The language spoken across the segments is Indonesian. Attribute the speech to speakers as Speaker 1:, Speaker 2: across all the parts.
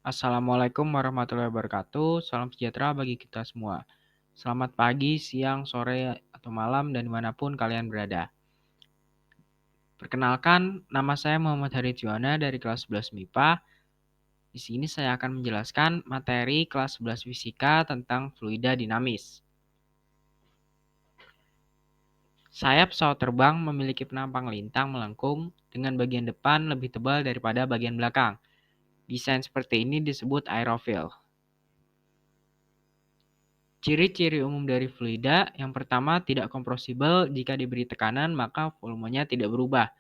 Speaker 1: Assalamualaikum warahmatullahi wabarakatuh. Salam sejahtera bagi kita semua. Selamat pagi, siang, sore, atau malam, dan dimanapun kalian berada. Perkenalkan, nama saya Muhammad Harith Juwana dari kelas 11 MIPA. Di sini saya akan menjelaskan materi kelas 11 Fisika tentang fluida dinamis. Sayap pesawat terbang memiliki penampang lintang melengkung dengan bagian depan lebih tebal daripada bagian belakang. Desain seperti ini disebut aerofil. Ciri-ciri umum dari fluida, yang pertama tidak kompresibel. Jika diberi tekanan maka volumenya tidak berubah.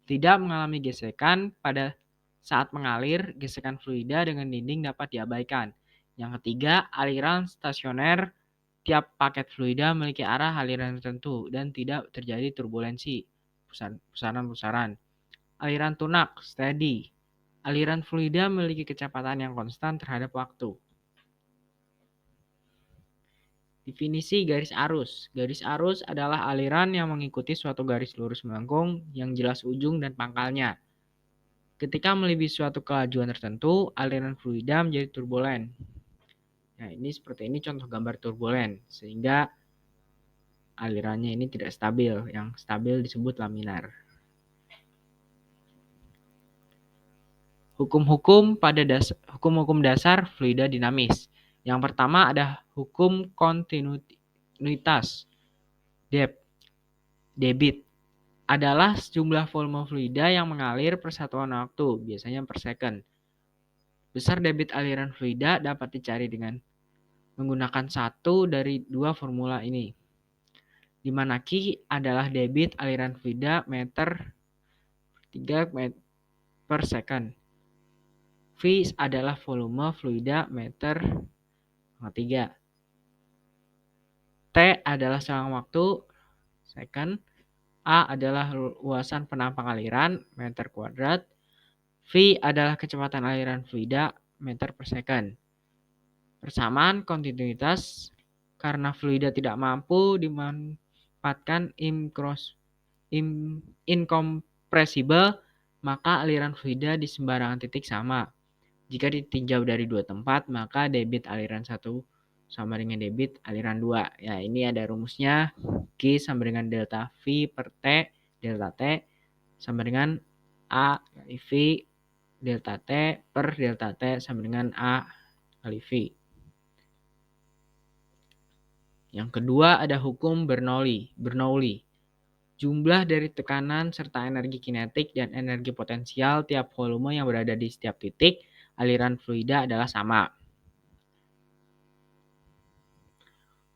Speaker 1: Tidak mengalami gesekan pada saat mengalir, gesekan fluida dengan dinding dapat diabaikan. Yang ketiga, aliran stasioner. Tiap paket fluida memiliki arah aliran tertentu dan tidak terjadi turbulensi, pusaran-pusaran. Aliran tunak, steady. Aliran fluida memiliki kecepatan yang konstan terhadap waktu. Definisi garis arus. Garis arus adalah aliran yang mengikuti suatu garis lurus melengkung yang jelas ujung dan pangkalnya. Ketika melebihi suatu kelajuan tertentu, aliran fluida menjadi turbulen. Nah, ini seperti ini contoh gambar turbulen, sehingga alirannya ini tidak stabil. Yang stabil disebut laminar. Hukum-hukum dasar fluida dinamis. Yang pertama ada hukum kontinuitas. Debit adalah sejumlah volume fluida yang mengalir per satuan waktu, biasanya per second. Besar debit aliran fluida dapat dicari dengan menggunakan satu dari dua formula ini, di mana Q adalah debit aliran fluida meter 3 per second. V adalah volume fluida meter 3. T adalah selang waktu second. A adalah luasan penampang aliran meter kuadrat. V adalah kecepatan aliran fluida meter per second. Persamaan kontinuitas, karena fluida tidak mampu dimanfaatkan inkompresibel, maka aliran fluida di sembarangan titik sama. Jika ditinjau dari dua tempat, maka debit aliran 1 sama dengan debit aliran 2. Ya, ini ada rumusnya. Q sama dengan delta V per T, delta T sama dengan A kali V delta T per delta T sama dengan A kali V. Yang kedua ada hukum Bernoulli. Jumlah dari tekanan serta energi kinetik dan energi potensial tiap volume yang berada di setiap titik aliran fluida adalah sama.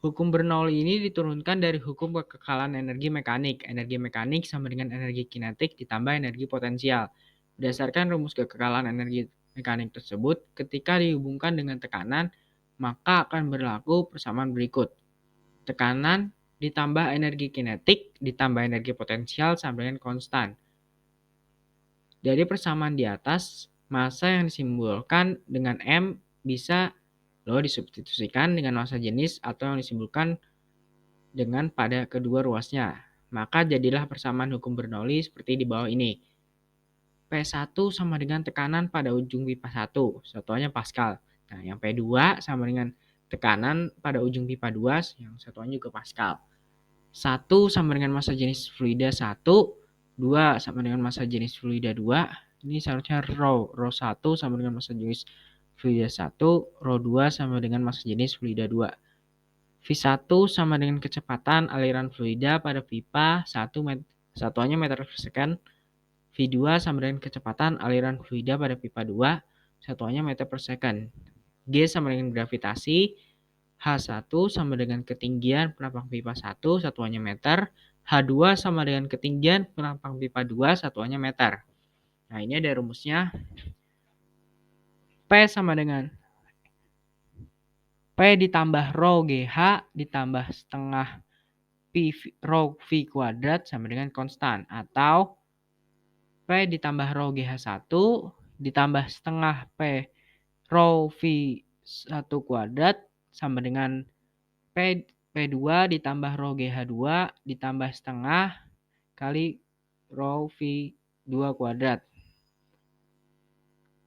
Speaker 1: Hukum Bernoulli ini diturunkan dari hukum kekekalan energi mekanik. Energi mekanik sama dengan energi kinetik ditambah energi potensial. Berdasarkan rumus kekekalan energi mekanik tersebut, ketika dihubungkan dengan tekanan, maka akan berlaku persamaan berikut. Tekanan ditambah energi kinetik ditambah energi potensial sama dengan konstan. Dari persamaan di atas, massa yang disimbolkan dengan M bisa disubstitusikan dengan massa jenis atau yang disimbolkan dengan pada kedua ruasnya. Maka jadilah persamaan hukum Bernoulli seperti di bawah ini. P1 sama dengan tekanan pada ujung pipa 1, satuannya Pascal. Nah, yang P2 sama dengan tekanan pada ujung pipa 2, yang satuannya juga Pascal. 1 sama dengan massa jenis fluida 1, 2 sama dengan massa jenis fluida 2. Ini seharusnya rho 1 sama dengan massa jenis fluida 1, rho 2 sama dengan massa jenis fluida 2. V1 sama dengan kecepatan aliran fluida pada pipa 1 satuannya meter per second. V2 sama dengan kecepatan aliran fluida pada pipa 2, satuannya meter per second. G sama dengan gravitasi. H1 sama dengan ketinggian penampang pipa 1, satuannya meter. H2 sama dengan ketinggian penampang pipa 2, satuannya meter. Nah, ini ada rumusnya. P sama dengan P ditambah rho GH ditambah setengah P rho V kuadrat sama dengan konstan. Atau P ditambah rho GH1 ditambah setengah P rho V1 kuadrat sama dengan P2 ditambah rho GH2 ditambah setengah kali rho V2 kuadrat.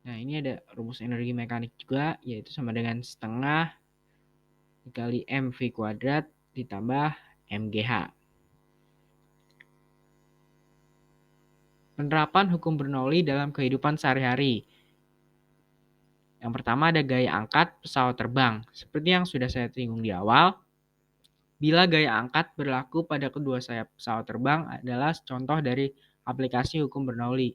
Speaker 1: Nah, ini ada rumus energi mekanik juga, yaitu sama dengan setengah dikali mv kuadrat ditambah mgh. Penerapan hukum Bernoulli dalam kehidupan sehari-hari. Yang pertama ada gaya angkat pesawat terbang. Seperti yang sudah saya singgung di awal, bila gaya angkat berlaku pada kedua sayap pesawat terbang adalah contoh dari aplikasi hukum Bernoulli.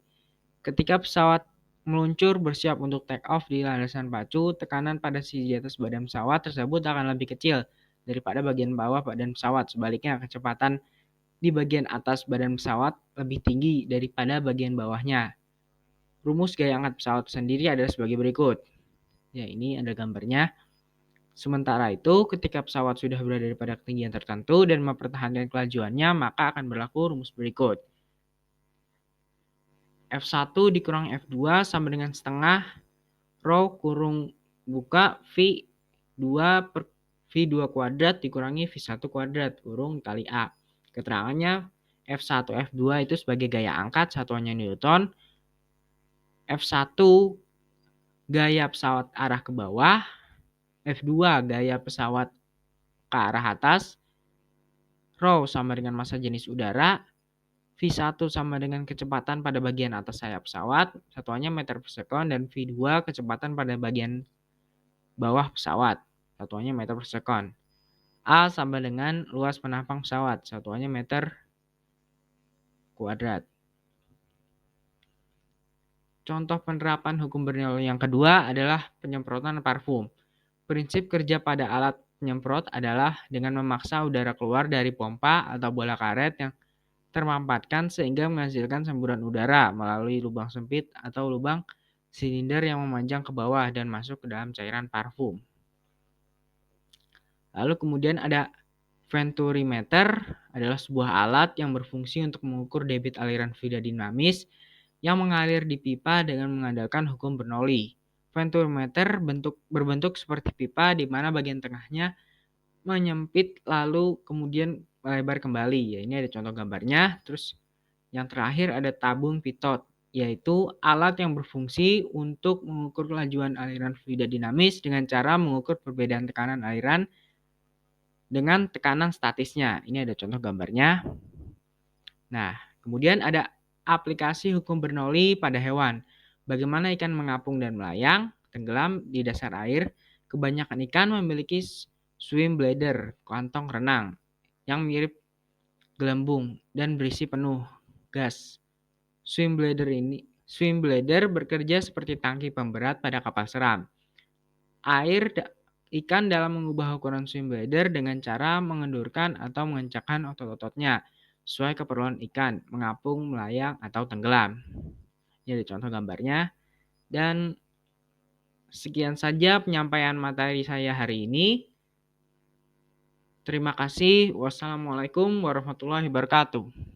Speaker 1: Ketika pesawat meluncur bersiap untuk take off di landasan pacu, tekanan pada sisi di atas badan pesawat tersebut akan lebih kecil daripada bagian bawah badan pesawat. Sebaliknya, kecepatan di bagian atas badan pesawat lebih tinggi daripada bagian bawahnya. Rumus gaya angkat pesawat sendiri adalah sebagai berikut. Ya, ini ada gambarnya. Sementara itu, ketika pesawat sudah berada pada ketinggian tertentu dan mempertahankan kelajuannya, maka akan berlaku rumus berikut. F1 dikurangi F2 sama dengan setengah rho kurung buka V2 per V2 kuadrat dikurangi V1 kuadrat kurung kali A. Keterangannya F1, F2 itu sebagai gaya angkat satuannya Newton. F1 gaya pesawat arah ke bawah. F2 gaya pesawat ke arah atas. Rho sama dengan massa jenis udara. V1 sama dengan kecepatan pada bagian atas sayap pesawat, satuannya meter per second, dan V2 kecepatan pada bagian bawah pesawat, satuannya meter per second. A sama dengan luas penampang pesawat, satuannya meter kuadrat. Contoh penerapan hukum Bernoulli yang kedua adalah penyemprotan parfum. Prinsip kerja pada alat penyemprot adalah dengan memaksa udara keluar dari pompa atau bola karet yang termampatkan sehingga menghasilkan semburan udara melalui lubang sempit atau lubang silinder yang memanjang ke bawah dan masuk ke dalam cairan parfum. Lalu kemudian ada venturimeter, adalah sebuah alat yang berfungsi untuk mengukur debit aliran fluida dinamis yang mengalir di pipa dengan mengandalkan hukum Bernoulli. Venturimeter berbentuk seperti pipa di mana bagian tengahnya menyempit lalu kemudian melebar kembali. Ya, ini ada contoh gambarnya. Terus yang terakhir ada tabung pitot, yaitu alat yang berfungsi untuk mengukur kelajuan aliran fluida dinamis dengan cara mengukur perbedaan tekanan aliran dengan tekanan statisnya. Ini ada contoh gambarnya. Nah, kemudian ada aplikasi hukum Bernoulli pada hewan. Bagaimana ikan mengapung dan melayang, tenggelam di dasar air. Kebanyakan ikan memiliki swim bladder, kantong renang, yang mirip gelembung dan berisi penuh gas. Swim bladder bekerja seperti tangki pemberat pada kapal selam. Ikan dalam mengubah ukuran swim bladder dengan cara mengendurkan atau mengencangkan otot-ototnya sesuai keperluan ikan, mengapung, melayang, atau tenggelam. Ini ada contoh gambarnya. Dan sekian saja penyampaian materi saya hari ini. Terima kasih. Wassalamualaikum warahmatullahi wabarakatuh.